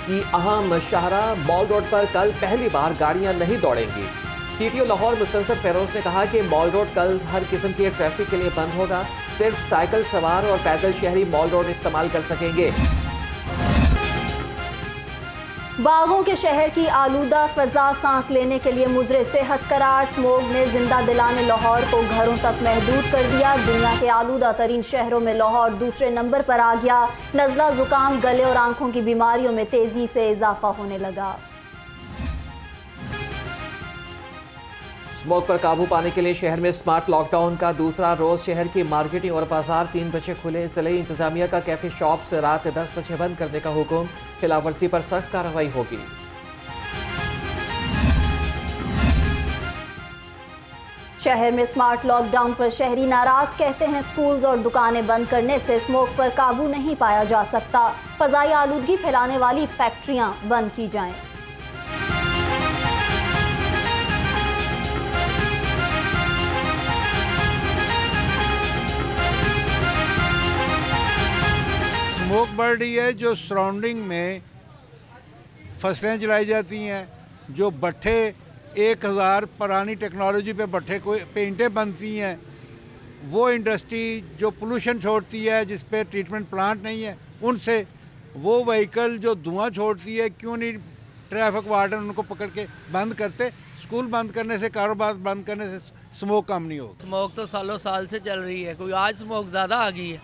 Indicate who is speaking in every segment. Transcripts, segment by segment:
Speaker 1: की अहम शाहरा mall road पर कल पहली बार गाड़ियां नहीं दौड़ेंगी। सीटीओ लाहौर मुस्तनसर फेरोज ने कहा कि मॉल रोड कल हर किस्म के ट्रैफिक के लिए बंद होगा। सिर्फ साइकिल सवार और पैदल शहरी मॉल रोड इस्तेमाल कर सकेंगे।
Speaker 2: बागों के शहर की आलूदा फजा सांस लेने के लिए मुजरे सेहत करार। स्मोग ने जिंदा दिलाने लाहौर को घरों तक महदूद कर दिया। दुनिया के आलूदा तरीन शहरों में लाहौर दूसरे नंबर पर आ गया। नज़ला, जुकाम, गले और आंखों की बीमारियों में तेजी से इजाफा होने लगा।
Speaker 1: स्मोक पर काबू पाने के लिए शहर में स्मार्ट लॉकडाउन का दूसरा रोज। शहर की मार्केटिंग और बाजार 3 बजे खुले। जिले इंतजामिया का कैफे शॉप्स रात 10 बजे बंद करने का हुक्म। खिलाफवर्जी पर सख्त कार्रवाई होगी।
Speaker 2: शहर में स्मार्ट लॉकडाउन पर शहरी नाराज। कहते हैं स्कूल्स और दुकानें बंद करने से स्मोक पर काबू नहीं पाया जा सकता। फजाई आलूदगी फैलाने वाली फैक्ट्रियां बंद की जाएं।
Speaker 3: स्मोक बढ़ रही है। जो सराउंडिंग में फसलें जलाई जाती हैं, जो भट्ठे 1000 पुरानी टेक्नोलॉजी पे भट्ठे को पेंटें बनती हैं, वो इंडस्ट्री जो पोल्यूशन छोड़ती है, जिस पे ट्रीटमेंट प्लांट नहीं है, उनसे वो व्हीकल जो धुआं छोड़ती है, क्यों नहीं ट्रैफिक वार्डन उनको पकड़ के बंद करते। स्कूल बंद करने से, कारोबार बंद करने से स्मोक कम नहीं होगा।
Speaker 4: स्मोक तो सालों साल से चल रही है, कोई आज स्मोक ज़्यादा आ गई है।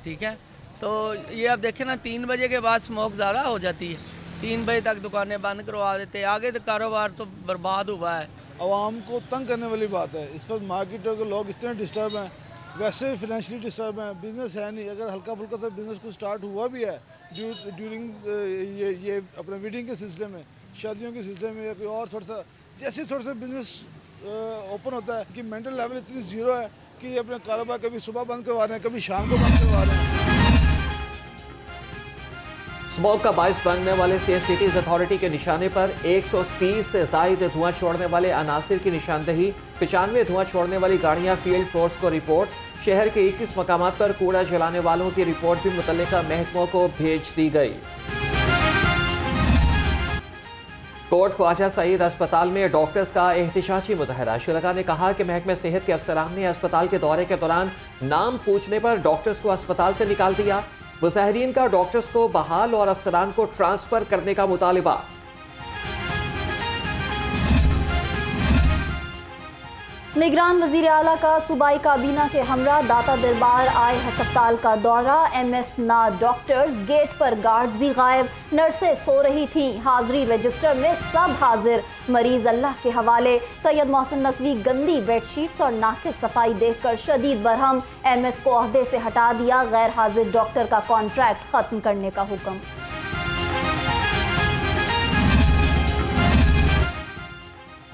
Speaker 4: ठीक है, तो ये आप देखें ना, 3 बजे के बाद स्मोक ज़्यादा हो जाती है। 3 बजे तक दुकानें बंद करवा देते हैं। आगे तो कारोबार तो बर्बाद हुआ है।
Speaker 5: आवाम को तंग करने वाली बात है। इस वक्त मार्केटों के लोग इतने डिस्टर्ब हैं, वैसे भी फाइनेंशियली डिस्टर्ब हैं, बिजनेस है नहीं। अगर हल्का फुल्का सा बिजनेस को स्टार्ट हुआ भी है ड्यूरिंग ये अपने वेडिंग के सिलसिले में, शादियों के सिलसिले में, या कोई और थोड़ा सा बिजनेस ओपन होता है कि मेंटल लेवल इतनी ज़ीरो है कि ये अपने कारोबार कभी सुबह बंद करवा रहे हैं, कभी शाम को बंद करवा रहे हैं।
Speaker 1: स्मोक का बायस बनने वाले सीएस सिटीज अथॉरिटी के निशाने पर 130 से जायद धुआं छोड़ने वाले अनासिर की निशानदही। 95 धुआं छोड़ने वाली गाड़ियां फील्ड फोर्स को रिपोर्ट। शहर के 21 मकामात पर कूड़ा जलाने वालों की रिपोर्ट भी मुतल्लिका महकमों को भेज दी गई। कोट ख्वाजा सईद अस्पताल में डॉक्टर्स का एहतजाजी मुजाहरा। शुरका ने कहा कि महकमे सेहत के अफसरान ने अस्पताल के दौरे के दौरान नाम पूछने पर डॉक्टर्स को अस्पताल से निकाल दिया। मुजाहिरीन का डॉक्टर्स को बहाल और अफसरान को ट्रांसफर करने का मुतालिबा।
Speaker 2: निगरान वजीर आला का सूबाई काबीना के हमरा दाता दरबार आए अस्पताल का दौरा। MS ना डॉक्टर्स, गेट पर गार्ड्स भी गायब। नर्सें सो रही थी, हाजिरी रजिस्टर में सब हाजिर। मरीज अल्लाह के हवाले। सैयद मोहसिन नकवी गंदी बेडशीट्स और नाकिस सफाई देखकर शदीद बरहम। MS को ओहदे से हटा दिया। गैर हाजिर डॉक्टर का कॉन्ट्रैक्ट खत्म करने का हुक्म।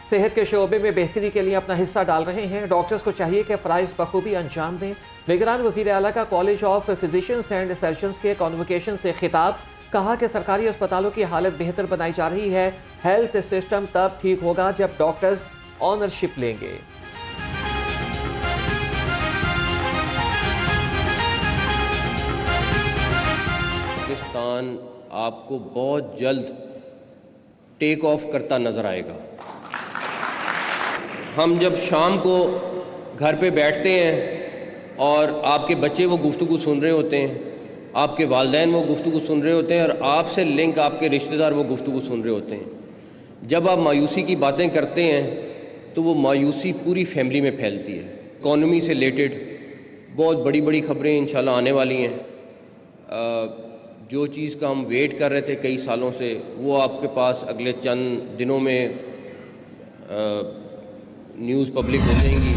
Speaker 1: सेहत के शोबे में बेहतरी के लिए अपना हिस्सा डाल रहे हैं। डॉक्टर्स को चाहिए कि फ़राइज़ बखूबी अंजाम दें। निगरान वज़ीर आला का college of physicians and surgeons के कॉन्वोकेशन से खिताब। कहा कि सरकारी अस्पतालों की हालत बेहतर बनाई जा रही है। हेल्थ सिस्टम तब ठीक होगा जब डॉक्टर्स ऑनरशिप लेंगे।
Speaker 6: पाकिस्तान आपको बहुत जल्द टेक ऑफ करता नज़र आएगा। हम जब शाम को घर पे बैठते हैं और आपके बच्चे वो गुफ्तगू सुन रहे होते हैं, आपके वालिदैन वो गुफ्तगू सुन रहे होते हैं और आपसे लिंक आपके रिश्तेदार वो गुफ्तगू सुन रहे होते हैं। जब आप मायूसी की बातें करते हैं तो वो मायूसी पूरी फैमिली में फैलती है। इकॉनमी से रिलेटेड बहुत बड़ी बड़ी खबरें इंशाल्लाह आने वाली हैं। जो चीज़ का हम वेट कर रहे थे कई सालों से, वो आपके पास अगले चंद दिनों में न्यूज़ पब्लिक हो जाएंगी।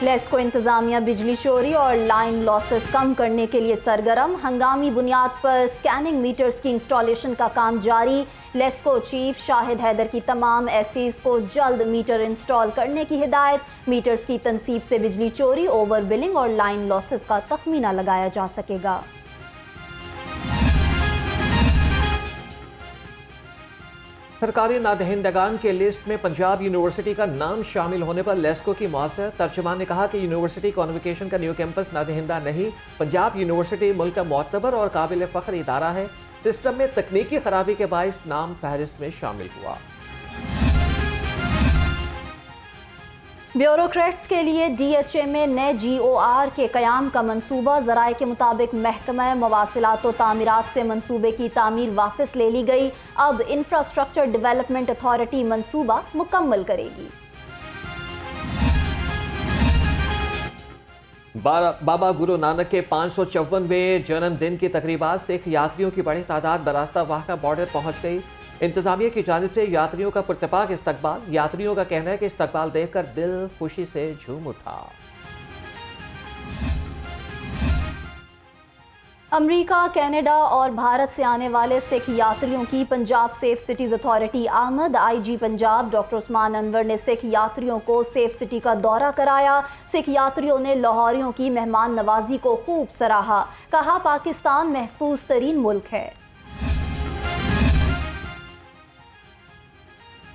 Speaker 2: लेस्को इंतजामिया बिजली चोरी और लाइन लॉसेस कम करने के लिए सरगर्म। हंगामी बुनियाद पर स्कैनिंग मीटर्स की इंस्टॉलेशन का काम जारी। लेस्को चीफ शाहिद हैदर की तमाम एसीज को जल्द मीटर इंस्टॉल करने की हिदायत। मीटर्स की तनसीब से बिजली चोरी, ओवर बिलिंग और लाइन लॉसेस का तखमीना लगाया जा सकेगा।
Speaker 1: सरकारी नादहिंदगान के लिस्ट में पंजाब यूनिवर्सिटी का नाम शामिल होने पर लेस्को की मौसर। तर्जुमान ने कहा कि यूनिवर्सिटी कॉन्वोकेशन का न्यू कैंपस नादहिंदा नहीं, पंजाब यूनिवर्सिटी मुल्क का मोतबर और काबिल फ़ख्र इदारा है। सिस्टम में तकनीकी खराबी के बायस नाम फहरिस्त में शामिल हुआ।
Speaker 2: ब्यूरोक्रेट्स के लिए DHA में नए GOR के क़याम का मंसूबा। ज़राए के मुताबिक महकमा मवासिलात व तामीरात से मंसूबे की तामीर वापस ले ली गई। अब इंफ्रास्ट्रक्चर डेवलपमेंट अथॉरिटी मंसूबा मुकम्मल करेगी।
Speaker 1: बाबा गुरु नानक के 554वें जन्मदिन की तकरीबात सिख यात्रियों की बड़ी तादाद बरास्ता वाहका बॉर्डर पहुंच गई। इंतजामिया की जानिब से यात्रियों का पुरतपाक इस्तकबाल। यात्रियों का कहना है कि इस्तकबाल देखकर दिल खुशी से झूम उठा।
Speaker 2: अमेरिका, कनाडा और भारत से आने वाले सिख यात्रियों की पंजाब सेफ सिटीज़ अथॉरिटी आमद। IG पंजाब डॉक्टर उस्मान अनवर ने सिख यात्रियों को सेफ सिटी का दौरा कराया। सिख यात्रियों ने लाहौरियों की मेहमान नवाजी को खूब सराहा। कहा, पाकिस्तान महफूज तरीन मुल्क है।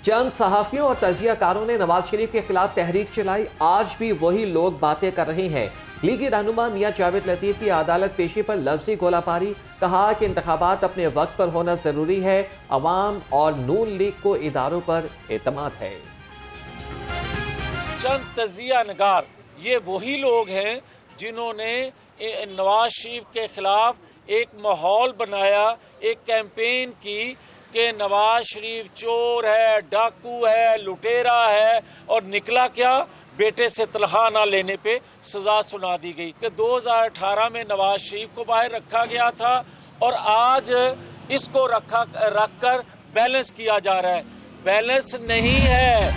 Speaker 1: चंद सहाफियों और तजियाकारों ने नवाज शरीफ के खिलाफ तहरीक चलाई। आज भी वही लोग बातें कर रहे हैं। लीगी रहनुमा मियां जावेद लतीफ की अदालत पेशी पर लफ्जी गोलाबारी। कहा कि इंतखाबात अपने वक्त पर होना जरूरी है। अवाम और नून लीग को इदारों पर एतमाद है।
Speaker 7: चंद तजिया नगार ये वही लोग हैं जिन्होंने नवाज शरीफ के खिलाफ एक माहौल बनाया, एक कैंपेन की कि नवाज शरीफ चोर है, डाकू है, लुटेरा है, और निकला क्या, बेटे से तनख्वाह ना लेने पे सजा सुना दी गई। कि 2018 में नवाज शरीफ को बाहर रखा गया था और आज इसको रखकर बैलेंस किया जा रहा है। बैलेंस नहीं है।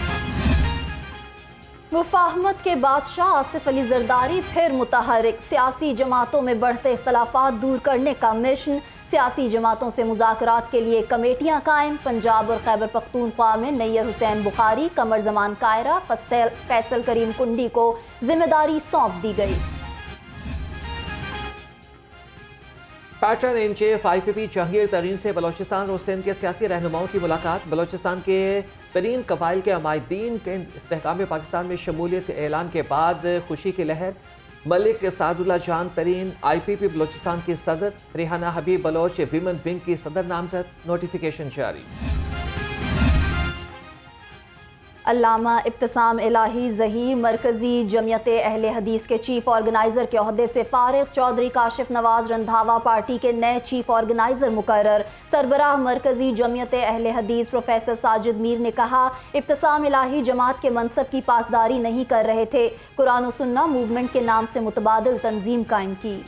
Speaker 2: मुफाहमत के बादशाह आसिफ अली जरदारी फिर मुतहरिक। सियासी जमातों में बढ़ते इख्तलाफात दूर करने का मिशन। सियासी जमातों से मुज़ाकरात के लिए कमेटियां कायम। पंजाब और खैबर पख्तूनख्वा में नैयर हुसैन बुखारी, कमर जमान कायरा, फैसल करीम कुंडी को जिम्मेदारी सौंप दी गई।
Speaker 1: Pattern in chief IPP Jahangir तरीन से बलोचिस्तान और सिंध के सियासी रहनुमाओं की मुलाकात। बलोचिस्तान के तरीन कबाइल के अमायदीन के इस्तेहकाम पाकिस्तान में शमूलियत ऐलान के बाद खुशी की लहर। मलिक सादुल्ला जान तरीन IPP बलोचिस्तान की सदर। रिहाना हबीब बलोच विमेन विंग की सदर नामजद। नोटिफिकेशन जारी।
Speaker 2: अल्लामा इब्तिसाम इलाही ज़हीर मरकज़ी जमियत अहले हदीस के चीफ ऑर्गेनाइज़र के ओहदे से फारिग। चौधरी काशिफ नवाज रंधावा पार्टी के नए चीफ ऑर्गेनाइज़र मुकर्रर। सरबराह मरकज़ी जमियत अहले हदीस प्रोफेसर साजिद मीर ने कहा, इब्तिसाम इलाही जमात के मनसब की पासदारी नहीं कर रहे थे। कुरान और सुन्ना मूवमेंट के नाम से मुतबादिल तंजीम कायम की।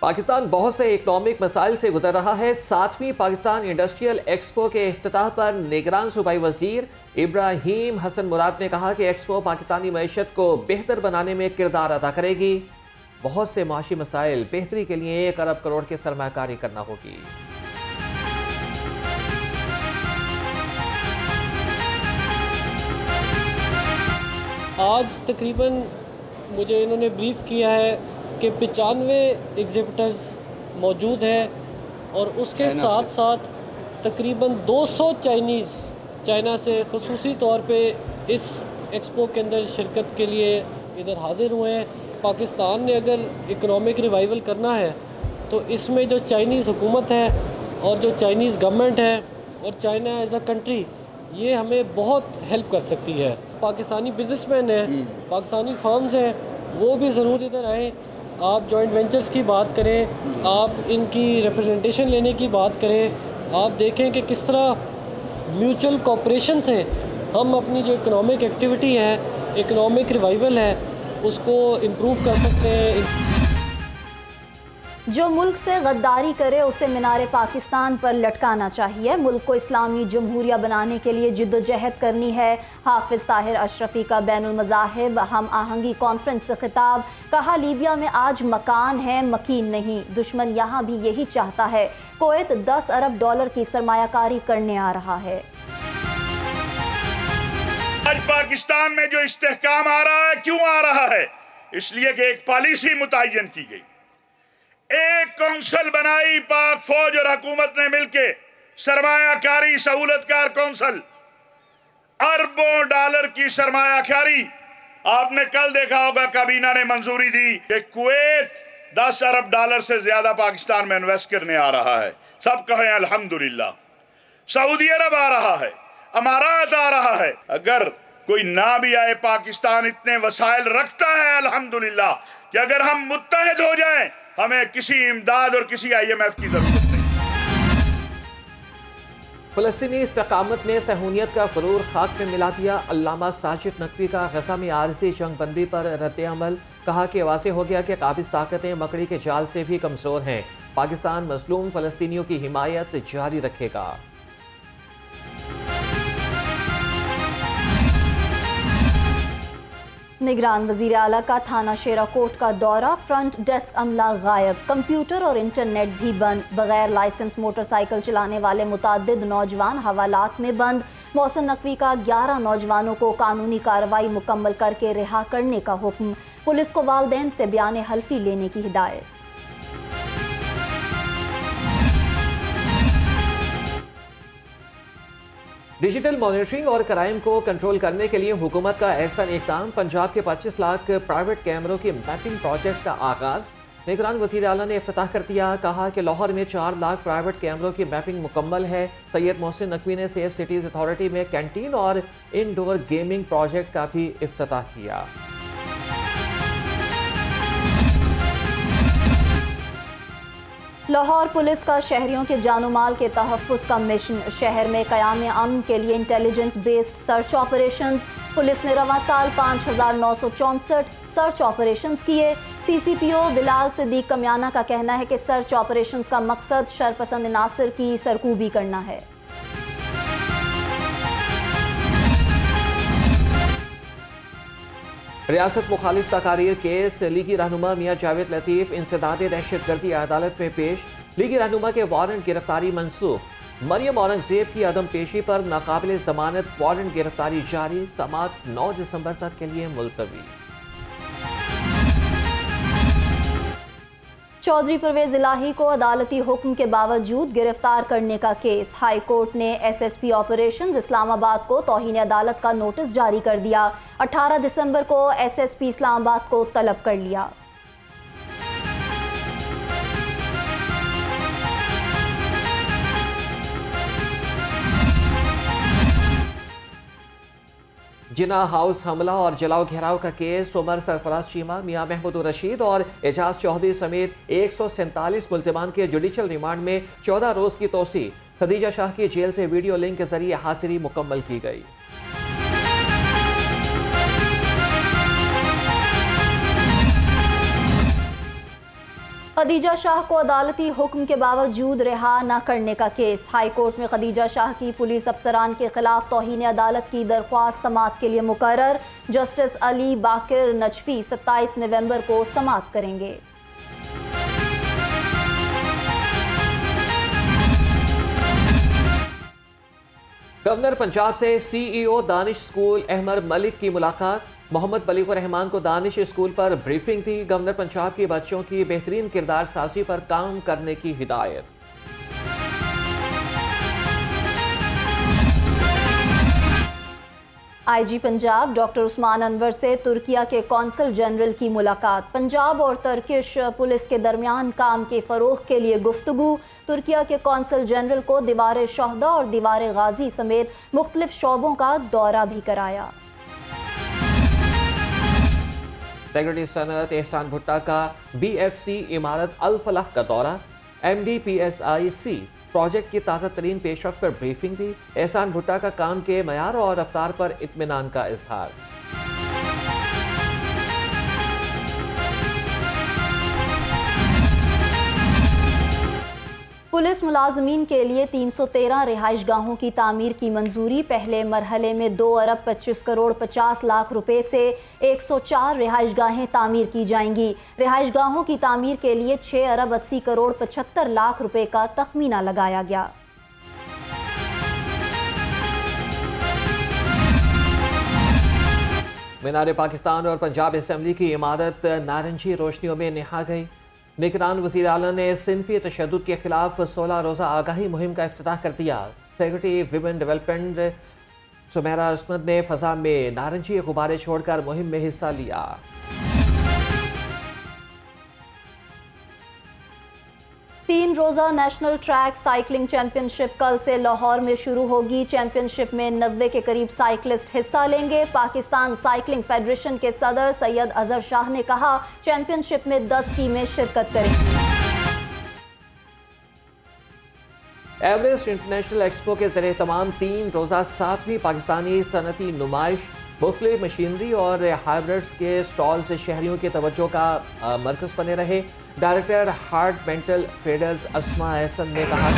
Speaker 1: पाकिस्तान बहुत से इकनॉमिक मसाइल से गुजर रहा है। 7वीं पाकिस्तान इंडस्ट्रियल एक्सपो के इफ्तिताह पर निगरान सूबाई वजीर इब्राहीम हसन मुराद ने कहा कि एक्सपो पाकिस्तानी मईशत को बेहतर बनाने में किरदार अदा करेगी। बहुत से माशी मसाइल बेहतरी के लिए 1 अरब करोड़ की सरमायाकारी करना होगी।
Speaker 8: आज तकरीबन मुझे इन्होंने ब्रीफ किया है कि 95 एग्जिबिटर्स मौजूद हैं और उसके साथ साथ तकरीबन 200 चाइना से ख़ुसूसी तौर पे इस एक्सपो के अंदर शिरकत के लिए इधर हाजिर हुए हैं। पाकिस्तान ने अगर इकनॉमिक रिवाइवल करना है तो इसमें जो चाइनीज़ हुकूमत है और जो चाइनीज़ गवर्नमेंट है और चाइना एज अ कंट्री, ये हमें बहुत हेल्प कर सकती है। पाकिस्तानी बिजनेसमैन हैं, पाकिस्तानी फर्म्स हैं, वो भी ज़रूर इधर आएँ। आप जॉइंट वेंचर्स की बात करें, आप इनकी रिप्रेजेंटेशन लेने की बात करें, आप देखें कि किस तरह म्यूचुअल कोऑपरेशन से हम अपनी जो इकोनॉमिक एक्टिविटी है, इकोनॉमिक रिवाइवल है, उसको इम्प्रूव कर सकते हैं।
Speaker 2: जो मुल्क से गद्दारी करे उसे मीनार पाकिस्तान पर लटकाना चाहिए। मुल्क को इस्लामी जमहूरिया बनाने के लिए जिद्दोजहद करनी है। हाफिज ताहिर अशरफी का बैनुल मज़ाहिब हम आहंगी कॉन्फ्रेंस से खिताब। कहा, लीबिया में आज मकान है, मकीन नहीं। दुश्मन यहाँ भी यही चाहता है। कुवैत 10 अरब डॉलर की सरमायाकारी करने आ रहा है।
Speaker 9: आज पाकिस्तान में जो इस्तेहकाम आ रहा है, क्यों आ रहा है? इसलिए कि एक पॉलिसी मुतय्यन की गई, एक कौंसल बनाई पाक फौज और हुकूमत ने मिलके, सरमायाकारी सहूलतकार कौंसल, अरबों डॉलर की सरमायाकारी आपने कल देखा होगा काबीना ने मंजूरी दी कि कुवैत 10 अरब डॉलर से ज्यादा पाकिस्तान में इन्वेस्ट करने आ रहा है। सब कहें अल्हम्दुलिल्लाह। सऊदी अरब आ रहा है, अमारात आ रहा है। अगर कोई ना भी आए, पाकिस्तान इतने वसाइल रखता है अल्हम्दुलिल्लाह कि अगर हम मुत्तहिद हो जाएं, हमें किसी इमदाद और किसी IMF की जरूरत नहीं।
Speaker 1: फ़लस्तीनी इस्तिक़ामत ने सहूनियत का ग़रूर खाक में मिला दिया। अल्लामा साजिद नकवी का गज़ा में आरज़ी जंगबंदी पर रद्द-ए-अमल। कहा कि वाज़ेह हो गया कि काबिज़ ताकतें मकड़ी के जाल से भी कमज़ोर हैं। पाकिस्तान मज़लूम फ़लस्तीनियों की हिमायत जारी रखेगा।
Speaker 2: निगरान वज़ीर आला का थाना शेराकोट का दौरा, फ्रंट डेस्क अमला गायब, कंप्यूटर और इंटरनेट भी बंद। बगैर लाइसेंस मोटरसाइकिल चलाने वाले मुतादिद नौजवान हवालात में बंद। मोहसिन नकवी का 11 नौजवानों को कानूनी कार्रवाई मुकम्मल करके रिहा करने का हुक्म। पुलिस को वालिदैन से बयान हल्फी लेने की हिदायत।
Speaker 1: डिजिटल मॉनिटरिंग और क्राइम को कंट्रोल करने के लिए हुकूमत का ऐसा इक़दाम। पंजाब के 25 लाख प्राइवेट कैमरों की मैपिंग प्रोजेक्ट का आगाज। निगरान वज़ीर आला ने इफ्तिताह कर दिया। कहा कि लाहौर में 4 लाख प्राइवेट कैमरों की मैपिंग मुकम्मल है। सैयद मोहसिन नकवी ने सेफ सिटीज़ अथॉरिटी में कैंटीन और इनडोर गेमिंग प्रोजेक्ट का भी इफ्तिताह किया।
Speaker 2: लाहौर पुलिस का शहरियों के जानो माल के तहफ़्फ़ुज़ का मिशन। शहर में क़याम अमन के लिए intelligence based search operations. Police ने रवां साल 5,964 सर्च ऑपरेशंस किए। CCPO बिलाल सिद्दीक कमियाना का कहना है कि सर्च ऑपरेशंस का मकसद शरपसंद नासिर की सरकूबी करना है।
Speaker 1: रियासत मुखालिफ तकारीर केस, लीगी रहनुमा मियाँ जावेद लतीफ़ इंसदाद दहशतगर्दी अदालत में पेश। लीगी रहनुमा के वारंट गिरफ्तारी मनसूख। मरियम औरंगजेब की अदम पेशी पर नाकाबिल जमानत वारंट गिरफ्तारी जारी। समाअत 9 दिसंबर तक के लिए मुलतवी।
Speaker 2: चौधरी परवेज इलाही को अदालती हुक्म के बावजूद गिरफ्तार करने का केस। हाई कोर्ट ने SSP ऑपरेशंस इस्लामाबाद को तौहीन अदालत का नोटिस जारी कर दिया। 18 दिसंबर को SSP इस्लामाबाद को तलब कर लिया।
Speaker 1: जिना हाउस हमला और जलाओ घेराव का केस। उमर सरफराज चीमा, मियाँ महमूद रशीद और एजाज चौधरी समेत 147 मुल्जिमान के जुडिशल रिमांड में 14 रोज की तोसी। खदीजा शाह की जेल से वीडियो लिंक के जरिए हाजिरी मुकम्मल की गई।
Speaker 2: खदीजा शाह को अदालती हुक्म के बावजूद रिहा न करने का केस। हाई कोर्ट में खदीजा शाह की पुलिस अफसरान के खिलाफ तौहीन अदालत की दरख्वास्त समाअत के लिए मुकर्रर। जस्टिस अली बाकिर नजफी 27 नवंबर को समाअत करेंगे।
Speaker 1: गवर्नर पंजाब से CEO दानिश स्कूल अहमद मलिक की मुलाकात। मोहम्मद बलीगुर रहमान को दानिश स्कूल पर ब्रीफिंग दी। गवर्नर पंजाब की बच्चों की बेहतरीन किरदार साजी पर काम करने की हिदायत।
Speaker 2: IG पंजाब डॉक्टर उस्मान अनवर से तुर्किया के कौंसल जनरल की मुलाकात। पंजाब और तुर्किश पुलिस के दरमियान काम के फ़रोग़ के लिए गुफ्तगू। तुर्किया के कौंसल जनरल को दीवार शोहदा और दीवार गाजी समेत मुख्तलिफ शोबों का दौरा भी कराया।
Speaker 1: सेक्रेटरी सनअत एहसान भुट्टा का BFC इमारत अल फलाह का दौरा। MDPSIC प्रोजेक्ट की ताज़ा तरीन पेशरफ पर ब्रीफिंग दी। एहसान भुट्टा का काम के मयार और रफ्तार पर इत्मीनान का इजहार।
Speaker 2: पुलिस मुलाजमीन के लिए 313 रिहाइश गाहों की तामीर की मंजूरी। पहले मरहले में 2 अरब 25 करोड़ 50 लाख रुपए से 104 रिहाइश गाहें तामीर की जाएंगी। रिहाइश गाहों की तामीर के लिए 6 अरब 80 करोड़ 75 लाख रुपए का तखमीना लगाया गया।
Speaker 1: मीनार पाकिस्तान और पंजाब असम्बली की इमारत नारंगी रोशनियों में निहा गई। निगरान वज़ीर आला ने सिनफी तशद्दुद के खिलाफ 16 रोज़ा आगाही मुहिम का इफ्तिताह कर दिया। सेक्रेटरी विमेन डेवलपमेंट सुमेरा असमत ने फजा में नारंगी गुब्बारे छोड़कर मुहिम में हिस्सा लिया।
Speaker 2: तीन रोज़ा नेशनल ट्रैक साइकिलिंग चैंपियनशिप कल से लाहौर में शुरू होगी। चैंपियनशिप में 90 के करीब साइकिलिस्ट हिस्सा लेंगे। पाकिस्तान साइकिलिंग फेडरेशन के सदर सैयद अजहर शाह ने कहा, चैंपियनशिप में 10 टीमें शिरकत करेंगी।
Speaker 1: एवरेस्ट इंटरनेशनल एक्सपो के ज़रिए तमाम 3 रोज़ा 7वीं पाकिस्तानी सनती नुमाइश मुख्तलिफ मशीनरी और हाइब्रिड्स के स्टॉल से शहरियों की तवज्जो का मरकज़ बने रहे। डायरेक्टर हार्ट मेंटल ट्रेडर्स अस्मा एहसन ने कहा,